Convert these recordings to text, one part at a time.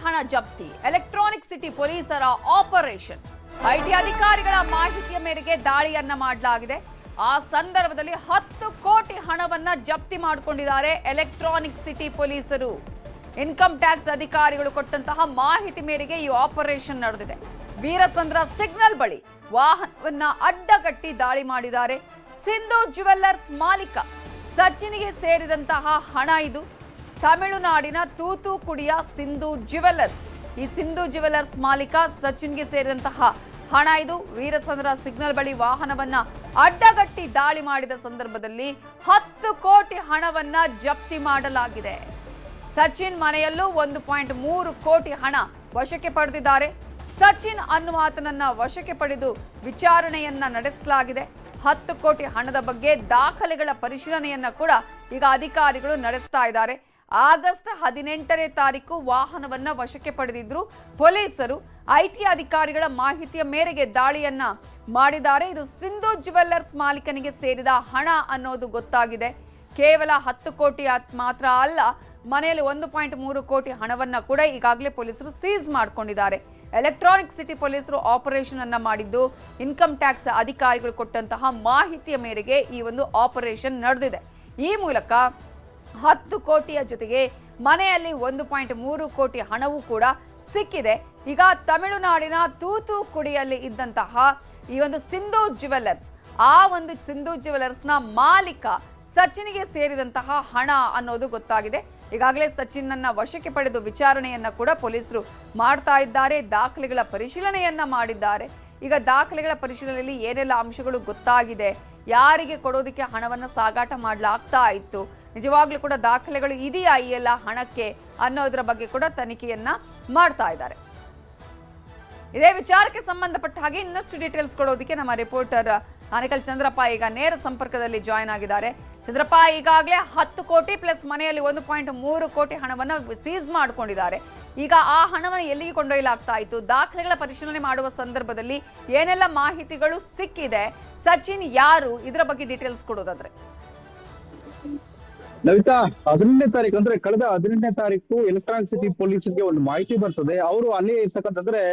ಹಣ ಜಪ್ತಿ, electronic city ಪೊಲೀಸರ ಆಪರೇಷನ್. ಐಟಿ ಅಧಿಕಾರಿಗಳ ಮಾಹಿತಿಯ ಮೇರೆಗೆ ದಾಳಿಯನ್ನ ಮಾಡಲಾಗಿದೆ. ಆ ಸಂದರ್ಭದಲ್ಲಿ 10 ಕೋಟಿ ಹಣವನ್ನ ಜಪ್ತಿ ಮಾಡಿಕೊಂಡಿದ್ದಾರೆ ಎಲೆಕ್ಟ್ರಾನಿಕ್ ಸಿಟಿ ಪೊಲೀಸರು. ಇನ್ಕಮ್ ಟ್ಯಾಕ್ಸ್ ಅಧಿಕಾರಿಗಳು ಕೊಟ್ಟಂತಹ ಮಾಹಿತಿ ಮೇರೆಗೆ ಈ ಆಪರೇಷನ್ ನಡೆದಿದೆ. ವೀರಸಂದ್ರ ಸಿಗ್ನಲ್ ಬಳಿ ವಾಹನವನ್ನ ಅಡ್ಡಗಟ್ಟಿ ದಾಳಿ ಮಾಡಿದ್ದಾರೆ. ಸಿಂಧು ಜ್ಯುವೆಲ್ಲರ್ಸ್ ಮಾಲೀಕ ಸಚಿನ್ಗೆ ಸೇರಿದಂತಹ ಹಣ ಇದು. ತಮಿಳುನಾಡಿನ ತೂತುಕುಡಿಯ ಸಿಂಧು ಜ್ಯುವೆಲ್ಲರ್ಸ್. ಈ ಸಿಂಧು ಜ್ಯುವೆಲ್ಲರ್ಸ್ ಮಾಲೀಕ ಸಚಿನ್ಗೆ ಸೇರಿದಂತಹ ಹಣ ಇದು. ವೀರಸಂದ್ರ ಸಿಗ್ನಲ್ ಬಳಿ ವಾಹನವನ್ನ ಅಡ್ಡಗಟ್ಟಿ ದಾಳಿ ಮಾಡಿದ ಸಂದರ್ಭದಲ್ಲಿ 10 ಕೋಟಿ ಹಣವನ್ನ ಜಪ್ತಿ ಮಾಡಲಾಗಿದೆ. ಸಚಿನ್ ಮನೆಯಲ್ಲೂ 1.3 ಕೋಟಿ ಹಣ ವಶಕ್ಕೆ ಪಡೆದಿದ್ದಾರೆ. ಸಚಿನ್ ಅನ್ನುವಾತನನ್ನ ವಶಕ್ಕೆ ಪಡೆದು ವಿಚಾರಣೆಯನ್ನ ನಡೆಸಲಾಗಿದೆ. 10 ಕೋಟಿ ಹಣದ ಬಗ್ಗೆ ದಾಖಲೆಗಳ ಪರಿಶೀಲನೆಯನ್ನ ಕೂಡ ಈಗ ಅಧಿಕಾರಿಗಳು ನಡೆಸ್ತಾ ಇದ್ದಾರೆ. ಆಗಸ್ಟ್ 18ನೇ ತಾರೀಕು ವಾಹನವನ್ನ ವಶಕ್ಕೆ ಪಡೆದಿದ್ರು ಪೊಲೀಸರು. ಐಟಿ ಅಧಿಕಾರಿಗಳ ಮಾಹಿತಿಯ ಮೇರೆಗೆ ದಾಳಿಯನ್ನ ಮಾಡಿದ್ದಾರೆ. ಇದು ಸಿಂಧು ಜ್ಯುವೆಲ್ಲರ್ಸ್ ಮಾಲೀಕನಿಗೆ ಸೇರಿದ ಹಣ ಅನ್ನೋದು ಗೊತ್ತಾಗಿದೆ. ಕೇವಲ 10 ಕೋಟಿ ಮಾತ್ರ ಅಲ್ಲ, ಮನೆಯಲ್ಲಿ 1.3 ಕೋಟಿ ಹಣವನ್ನ ಕೂಡ ಈಗಾಗಲೇ ಪೊಲೀಸರು ಸೀಸ್ ಮಾಡಿಕೊಂಡಿದ್ದಾರೆ. ಎಲೆಕ್ಟ್ರಾನಿಕ್ ಸಿಟಿ ಪೊಲೀಸರು ಆಪರೇಷನ್ ಅನ್ನ ಮಾಡಿದ್ದು ಇನ್ಕಮ್ ಟ್ಯಾಕ್ಸ್ ಅಧಿಕಾರಿಗಳು ಕೊಟ್ಟಂತಹ ಮಾಹಿತಿಯ ಮೇರೆಗೆ ಈ ಒಂದು ಆಪರೇಷನ್ ನಡೆದಿದೆ. ಈ ಮೂಲಕ 10 ಕೋಟಿಯ ಜೊತೆಗೆ ಮನೆಯಲ್ಲಿ 1.3 ಕೋಟಿ ಹಣವೂ ಕೂಡ ಸಿಕ್ಕಿದೆ. ಈಗ ತಮಿಳುನಾಡಿನ ತೂತುಕುಡಿಯಲ್ಲಿ ಇದ್ದಂತಹ ಈ ಒಂದು ಸಿಂಧು ಜ್ಯುವೆಲ್ಲರ್ಸ್, ಆ ಒಂದು ಸಿಂಧು ಜ್ಯುವೆಲ್ಲರ್ಸ್ನ ಮಾಲೀಕ ಸಚಿನ್ಗೆ ಸೇರಿದಂತಹ ಹಣ ಅನ್ನೋದು ಗೊತ್ತಾಗಿದೆ. ಈಗಾಗಲೇ ಸಚಿನ್ ಅನ್ನ ವಶಕ್ಕೆ ಪಡೆದು ವಿಚಾರಣೆಯನ್ನ ಕೂಡ ಪೊಲೀಸರು ಮಾಡ್ತಾ ಇದ್ದಾರೆ. ದಾಖಲೆಗಳ ಪರಿಶೀಲನೆಯನ್ನ ಮಾಡಿದ್ದಾರೆ. ಈಗ ದಾಖಲೆಗಳ ಪರಿಶೀಲನೆಯಲ್ಲಿ ಏನೆಲ್ಲ ಅಂಶಗಳು ಗೊತ್ತಾಗಿದೆ, ಯಾರಿಗೆ ಕೊಡೋದಕ್ಕೆ ಹಣವನ್ನ ಸಾಗಾಟ ಮಾಡಲಾಗ್ತಾ ಇತ್ತು, ನಿಜವಾಗ್ಲೂ ಕೂಡ ದಾಖಲೆಗಳು ಇದೆಯಾ ಈ ಎಲ್ಲ ಹಣಕ್ಕೆ ಅನ್ನೋದರ ಬಗ್ಗೆ ಕೂಡ ತನಿಖೆಯನ್ನ ಮಾಡ್ತಾ ಇದ್ದಾರೆ. ಇದೇ ವಿಚಾರಕ್ಕೆ ಸಂಬಂಧಪಟ್ಟ ಹಾಗೆ ಇನ್ನಷ್ಟು ಡೀಟೇಲ್ಸ್ ಕೊಡೋದಕ್ಕೆ ನಮ್ಮ ರಿಪೋರ್ಟರ್ ಆನೇಕಲ್ ಚಂದ್ರಪ್ಪ ಈಗ ನೇರ ಸಂಪರ್ಕದಲ್ಲಿ ಜಾಯ್ನ್ ಆಗಿದ್ದಾರೆ. ಚಂದ್ರಪ್ಪ, ಈಗಾಗಲೇ 10 ಕೋಟಿ ಪ್ಲಸ್ ಮನೆಯಲ್ಲಿ 1.3 ಕೋಟಿ ಹಣವನ್ನು ಸೀಸ್ ಮಾಡಿಕೊಂಡಿದ್ದಾರೆ. ಈಗ ಆ ಹಣವನ್ನು ಎಲ್ಲಿಗೆ ಕೊಂಡೊಯ್ಯಲಾಗ್ತಾ ಇತ್ತು? ದಾಖಲೆಗಳ ಪರಿಶೀಲನೆ ಮಾಡುವ ಸಂದರ್ಭದಲ್ಲಿ ಏನೆಲ್ಲ ಮಾಹಿತಿಗಳು ಸಿಕ್ಕಿದೆ? ಸಚಿನ್ ಯಾರು? ಇದರ ಬಗ್ಗೆ ಡೀಟೇಲ್ಸ್ ಕೊಡೋದಾದ್ರೆ. ಲಲಿತಾ, 18ನೇ ತಾರೀಕು ಅಂದ್ರೆ ಕಳೆದ 18ನೇ ತಾರೀಕು ಎಲೆಕ್ಟ್ರಾನಿಕ್ ಸಿಟಿ ಪೊಲೀಸರಿಗೆ ಒಂದು ಮಾಹಿತಿ ಬರ್ತದೆ. ಅವರು ಅಲ್ಲಿ ಇರ್ತಕ್ಕಂಥಂದ್ರೆ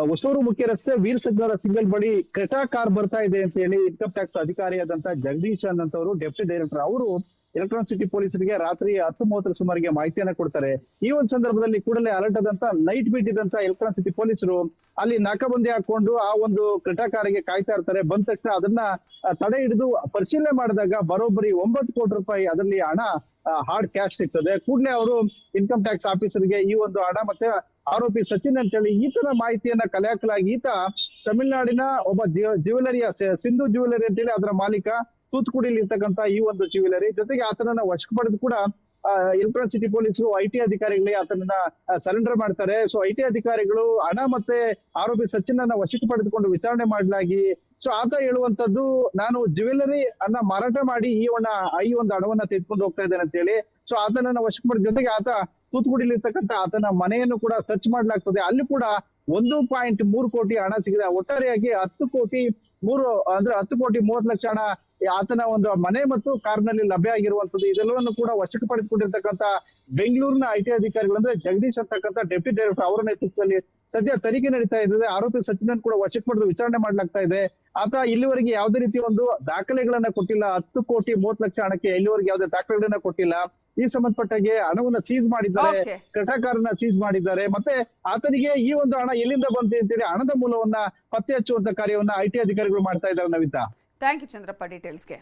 ಹೊಸೂರು ಮುಖ್ಯ ರಸ್ತೆ ವೀರಸಂದ್ರ ಸಿಗ್ನಲ್ ಬಳಿ ಕ್ರೆಟಾ ಕಾರ್ ಬರ್ತಾ ಇದೆ ಅಂತ ಹೇಳಿ ಇನ್ಕಮ್ ಟ್ಯಾಕ್ಸ್ ಅಧಿಕಾರಿಯಾದಂತಹ ಜಗದೀಶ್ ಅಂತವರು ಡೆಪ್ಟಿ ಡೈರೆಕ್ಟರ್ ಅವರು ಎಲೆಕ್ಟ್ರಾನಿಕ್ ಸಿಟಿ ಪೊಲೀಸರಿಗೆ ರಾತ್ರಿ 10:30 ಸುಮಾರಿಗೆ ಮಾಹಿತಿಯನ್ನ ಕೊಡ್ತಾರೆ. ಈ ಒಂದು ಸಂದರ್ಭದಲ್ಲಿ ಕೂಡಲೇ ಅಲರ್ಟ್ ಆದಂತ ನೈಟ್ ಬೀಟ್ ಇದ್ದಂತ ಎಲೆಕ್ಟ್ರಾನಿಕ್ ಸಿಟಿ ಪೊಲೀಸರು ಅಲ್ಲಿ ನಾಕಾಬಂದಿ ಹಾಕೊಂಡು ಆ ಒಂದು ಕ್ರೆಟಾ ಕಾರಿಗೆ ಕಾಯ್ತಾ ಇರ್ತಾರೆ. ಬಂದ ತಕ್ಷಣ ಅದನ್ನ ತಡೆ ಹಿಡಿದು ಪರಿಶೀಲನೆ ಮಾಡಿದಾಗ ಬರೋಬ್ಬರಿ 9 ಕೋಟಿ ರೂಪಾಯಿ ಅದರಲ್ಲಿ ಹಣ ಹಾರ್ಡ್ ಕ್ಯಾಶ್ ಸಿಗ್ತದೆ. ಕೂಡಲೇ ಅವರು ಇನ್ಕಮ್ ಟ್ಯಾಕ್ಸ್ ಆಫೀಸರ್ಗೆ ಈ ಒಂದು ಹಣ ಮತ್ತೆ ಆರೋಪಿ ಸಚಿನ್ ಅಂತ ಹೇಳಿ ಈತನ ಮಾಹಿತಿಯನ್ನ ಕಲೆ ಹಾಕಲಾಗಿ ಈತ ತಮಿಳುನಾಡಿನ ಒಬ್ಬ ಜ್ಯುವೆಲರಿಯ ಸಿಂಧು ಜ್ಯುವೆಲರಿ ಅಂತ ಹೇಳಿ ಅದರ ಮಾಲೀಕ, ತೂತುಕುಡಿಯಲ್ಲಿ ಇರ್ತಕ್ಕಂಥ ಈ ಒಂದು ಜ್ಯುವೆಲರಿ ಜೊತೆಗೆ ಆತನನ್ನ ವಶಕ್ಕೆ ಪಡೆದು ಕೂಡ ಎಲೆಕ್ಟ್ರಾನಿಕ್ ಸಿಟಿ ಪೊಲೀಸರು ಐಟಿ ಅಧಿಕಾರಿಗಳಿಗೆ ಆತನನ್ನ ಸರೆಂಡರ್ ಮಾಡ್ತಾರೆ. ಸೊ ಐಟಿ ಅಧಿಕಾರಿಗಳು ಹಣ ಮತ್ತೆ ಆರೋಪಿ ಸಚಿನ್ ಅನ್ನ ವಶಕ್ಕೆ ಪಡೆದುಕೊಂಡು ವಿಚಾರಣೆ ಮಾಡಲಾಗಿ ಸೊ ಆತ ಹೇಳುವಂತದ್ದು, ನಾನು ಜ್ಯುವೆಲರಿ ಅನ್ನ ಮಾರಾಟ ಮಾಡಿ ಈ ಒಂದು ಹಣವನ್ನ ತೆಗೆದುಕೊಂಡು ಹೋಗ್ತಾ ಇದ್ದೇನೆ ಅಂತ ಹೇಳಿ. ಸೊ ಆತನನ್ನ ವಶಕ್ಕೆ ಪಡೆದ ಜೊತೆಗೆ ಆತ ತೂತುಕುಡಿಯಲ್ಲಿ ಇರ್ತಕ್ಕಂಥ ಆತನ ಮನೆಯನ್ನು ಕೂಡ ಸರ್ಚ್ ಮಾಡ್ಲಾಗ್ತದೆ. ಅಲ್ಲಿ ಕೂಡ 1.3 ಕೋಟಿ ಹಣ ಸಿಗಿದೆ. ಒಟ್ಟಾರೆಯಾಗಿ 10 ಕೋಟಿ 30 ಲಕ್ಷ ಹಣ ಆತನ ಒಂದು ಮನೆ ಮತ್ತು ಕಾರ್ನಲ್ಲಿ ಲಭ್ಯ ಆಗಿರುವಂತದ್ದು. ಇದೆಲ್ಲವನ್ನು ಕೂಡ ವಶಕ್ಕೆ ಪಡೆದುಕೊಂಡಿರ್ತಕ್ಕಂಥ ಬೆಂಗಳೂರಿನ ಐಟಿ ಅಧಿಕಾರಿಗಳು ಅಂದ್ರೆ ಜಗದೀಶ್ ಅಂತಕ್ಕಂಥ ಡೆಪ್ಟಿ ಡೈರೆಕ್ಟರ್ ಅವರ ನೇತೃತ್ವದಲ್ಲಿ ಸದ್ಯ ತನಿಖೆ ನಡೀತಾ ಇದೆ. ಆರೋಪಿ ಸಚಿನ್ ಕೂಡ ವಶಕ್ಕೆ ಪಡೆದು ವಿಚಾರಣೆ ಮಾಡ್ಲಾಗ್ತಾ ಇದೆ. ಆತ ಇಲ್ಲಿವರೆಗೆ ಯಾವುದೇ ರೀತಿ ಒಂದು ದಾಖಲೆಗಳನ್ನ ಕೊಟ್ಟಿಲ್ಲ. 10 ಕೋಟಿ 30 ಲಕ್ಷ ಹಣಕ್ಕೆ ಇಲ್ಲಿವರೆಗೆ ಯಾವುದೇ ದಾಖಲೆಗಳನ್ನ ಕೊಟ್ಟಿಲ್ಲ. ಈ ಸಂಬಂಧಪಟ್ಟಾಗೆ ಹಣವನ್ನ ಸೀಸ್ ಮಾಡಿದ್ದಾರೆ, ಕ್ರೆಟಾಕಾರನ್ನ ಸೀಸ್ ಮಾಡಿದ್ದಾರೆ. ಮತ್ತೆ ಆತನಿಗೆ ಈ ಒಂದು ಹಣ ಎಲ್ಲಿಂದ ಬಂತು ಅಂತೇಳಿ ಹಣದ ಮೂಲವನ್ನ ಪತ್ತೆ ಹಚ್ಚುವಂತ ಕಾರ್ಯವನ್ನ ಐಟಿ ಅಧಿಕಾರಿಗಳು ಮಾಡ್ತಾ ಇದ್ದಾರೆ. Navitha, thank you Chandrappa ಡೀಟೇಲ್ಸ್ಗೆ.